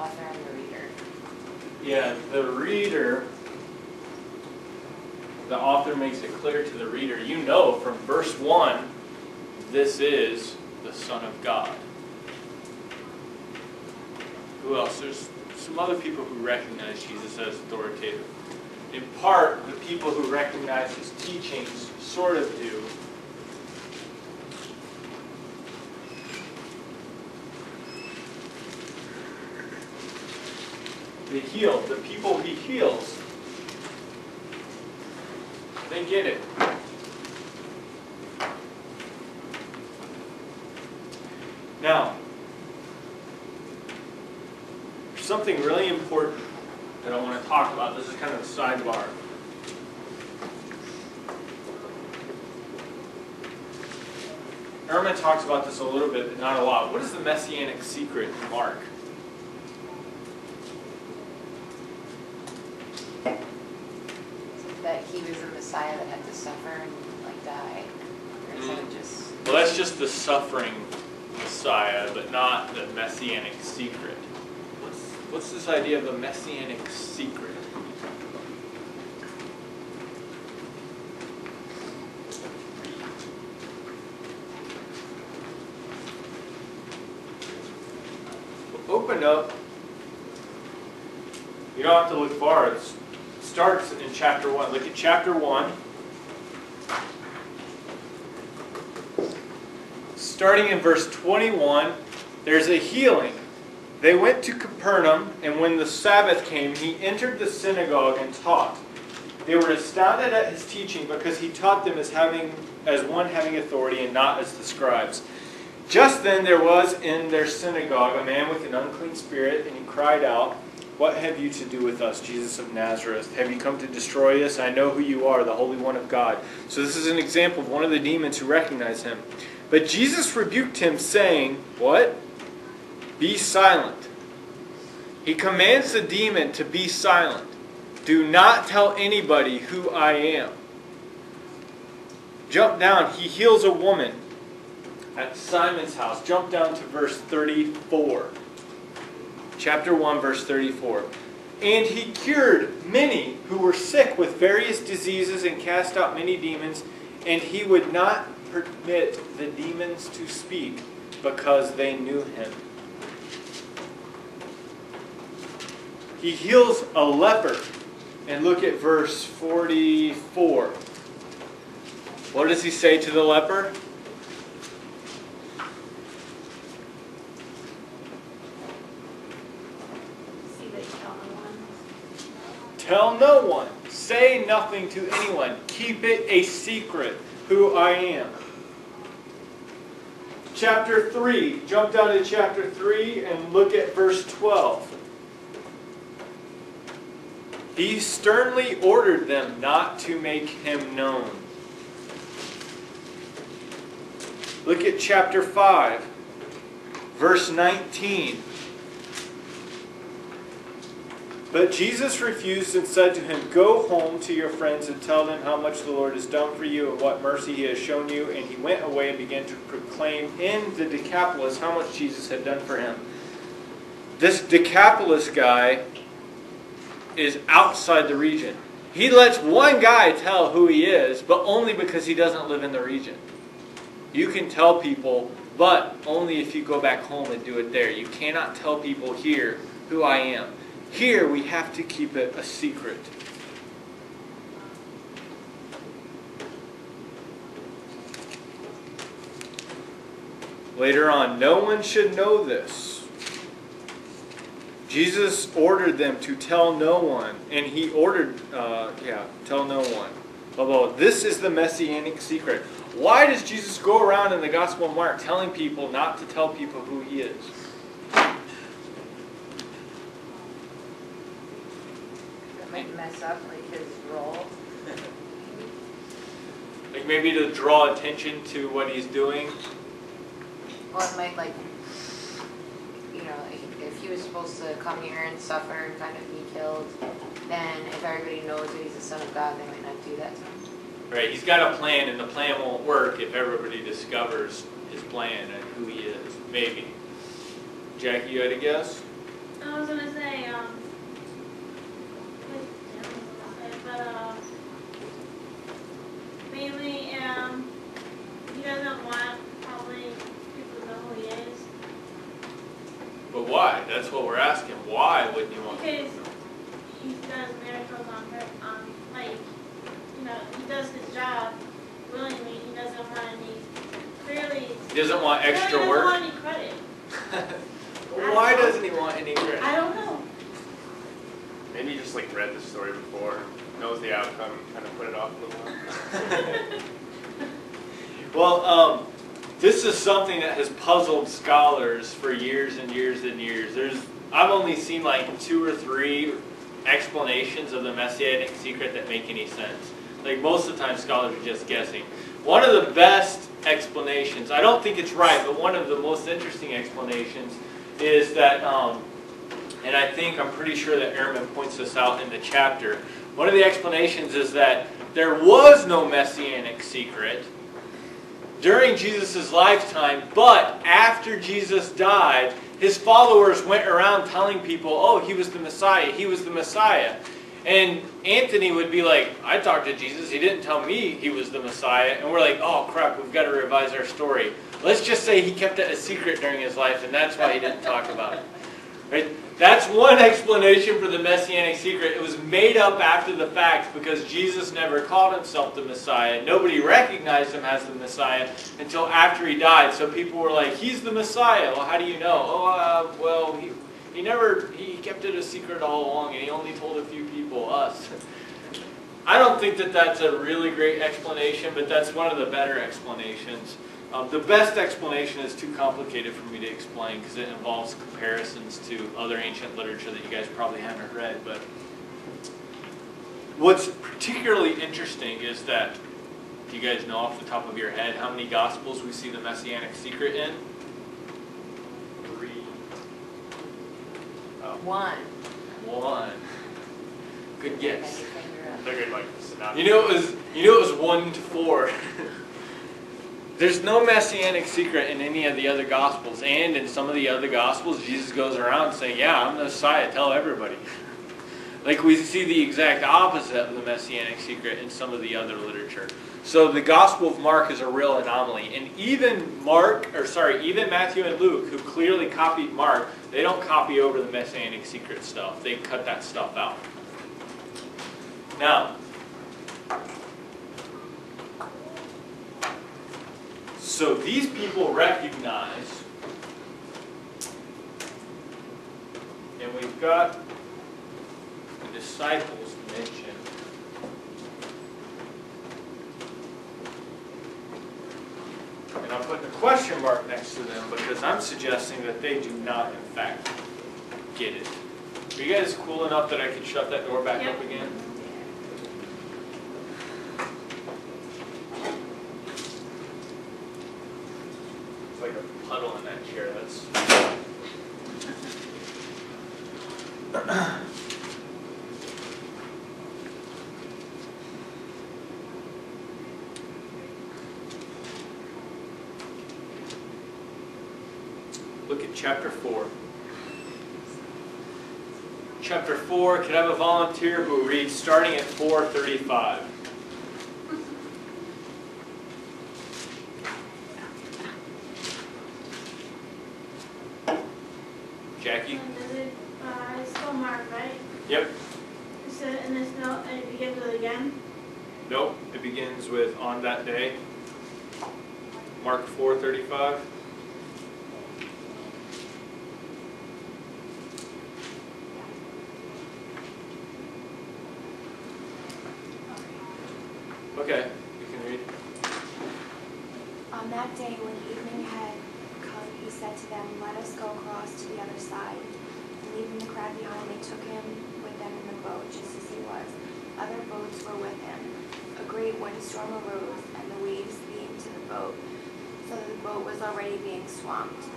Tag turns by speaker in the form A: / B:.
A: author and the reader.
B: Yeah, the reader, the author makes it clear to the reader, you know from verse 1, this is the Son of God. Who else? There's some other people who recognize Jesus as authoritative. In part, the people who recognize his teachings sort of do. The healed, the people he heals, they get it. Now, something really important that I want to talk about. This is kind of a sidebar. Ehrman talks about this a little bit, but not a lot. What is the messianic secret in Mark?
A: That he was the Messiah that had to suffer and die? Or is that just...
B: Well, that's just the suffering Messiah, but not the messianic secret. What's this idea of the messianic secret? Open up. You don't have to look far. It starts in chapter 1. Look at chapter 1. Starting in verse 21, there's a healing. They went to Capernaum, and when the Sabbath came, he entered the synagogue and taught. They were astounded at his teaching because he taught them as one having authority and not as the scribes. Just then there was in their synagogue a man with an unclean spirit, and he cried out, "What have you to do with us, Jesus of Nazareth? Have you come to destroy us? I know who you are, the Holy One of God." So this is an example of one of the demons who recognized him. But Jesus rebuked him, saying, what? Be silent. He commands the demon to be silent. Do not tell anybody who I am. Jump down. He heals a woman at Simon's house. Jump down to verse 34. Chapter 1, verse 34. And he cured many who were sick with various diseases and cast out many demons, and he would not permit the demons to speak because they knew him. He heals a leper. And look at verse 44. What does he say to the leper? Tell no one. Say nothing to anyone. Keep it a secret who I am. Chapter 3. Jump down to chapter 3 and look at verse 12. He sternly ordered them not to make him known. Look at chapter 5, verse 19. But Jesus refused and said to him, "Go home to your friends and tell them how much the Lord has done for you and what mercy he has shown you." And he went away and began to proclaim in the Decapolis how much Jesus had done for him. This Decapolis guy is outside the region. He lets one guy tell who he is, but only because he doesn't live in the region. You can tell people, but only if you go back home and do it there. You cannot tell people here who I am. Here we have to keep it a secret. Later on, no one should know this. Jesus ordered them to tell no one, and he ordered, tell no one. Although this is the messianic secret. Why does Jesus go around in the Gospel of Mark telling people not to tell people who he is?
A: That might mess up his role.
B: Like maybe to draw attention to what he's doing.
A: Well, it might if he was supposed to come here and suffer and kind of be killed, then if everybody knows that he's the Son of God, they might not do that to him.
B: Right, he's got a plan, and the plan won't work if everybody discovers his plan and who he is. Maybe. Jackie, you had a guess?
C: I was gonna say, but mainly, he doesn't want probably people to know who he is.
B: But why? That's what we're asking. Why wouldn't you want people
C: Because
B: to know?
C: he does miracles like, he does his job willingly. He doesn't want any,
B: He doesn't want extra
C: really
B: work?
C: doesn't want any credit.
B: Why doesn't he want any credit?
C: I don't know.
D: Maybe he just like read the story before, knows the outcome, kind of put it off a little while.
B: Well, this is something that has puzzled scholars for years and years and years. I've only seen like 2 or 3 explanations of the Messianic secret that make any sense. Like most of the time scholars are just guessing. One of the best explanations, I don't think it's right, but one of the most interesting explanations is that, and I'm pretty sure that Ehrman points this out in the chapter, one of the explanations is that there was no Messianic secret during Jesus' lifetime, but after Jesus died, his followers went around telling people, oh, he was the Messiah, he was the Messiah. And Anthony would be like, I talked to Jesus, he didn't tell me he was the Messiah. And we're like, oh crap, we've got to revise our story. Let's just say he kept it a secret during his life, and that's why he didn't talk about it. Right? That's one explanation for the Messianic secret. It was made up after the fact because Jesus never called himself the Messiah. Nobody recognized him as the Messiah until after he died. So people were like, he's the Messiah. Well, how do you know? Oh, well, he kept it a secret all along, and he only told a few people, us. I don't think that that's a really great explanation, but that's one of the better explanations. The best explanation is too complicated for me to explain because it involves comparisons to other ancient literature that you guys probably haven't read. But what's particularly interesting is that, do you guys know off the top of your head how many Gospels we see the Messianic secret in?
D: 3.
A: One.
B: 1. Good guess.
D: Figured like synopsis.
B: You know it was 1 to 4. There's no Messianic secret in any of the other Gospels, and in some of the other Gospels, Jesus goes around saying, yeah, I'm the Messiah, tell everybody. Like we see the exact opposite of the Messianic secret in some of the other literature. So the Gospel of Mark is a real anomaly, and even Matthew and Luke, who clearly copied Mark, they don't copy over the Messianic secret stuff. They cut that stuff out. Now, so these people recognize, and we've got the disciples mentioned. And I'm putting a question mark next to them because I'm suggesting that they do not, in fact, get it. Are you guys cool enough that I can shut that door back up again? It's like a puddle in that chair. That's. Look at chapter 4. Chapter 4, could I have a volunteer who reads starting at 4:35? Jackie?
C: It's still Mark, right?
B: Yep.
C: And it begins with again?
B: Nope. It begins with on that day. Mark 4:35. Okay, you can read.
E: On that day when evening had come, he said to them, "Let us go across to the other side." And leaving the crowd behind, they took him with them in the boat, just as he was. Other boats were with him. A great windstorm arose, and the waves beat into the boat, so that the boat was already being swamped.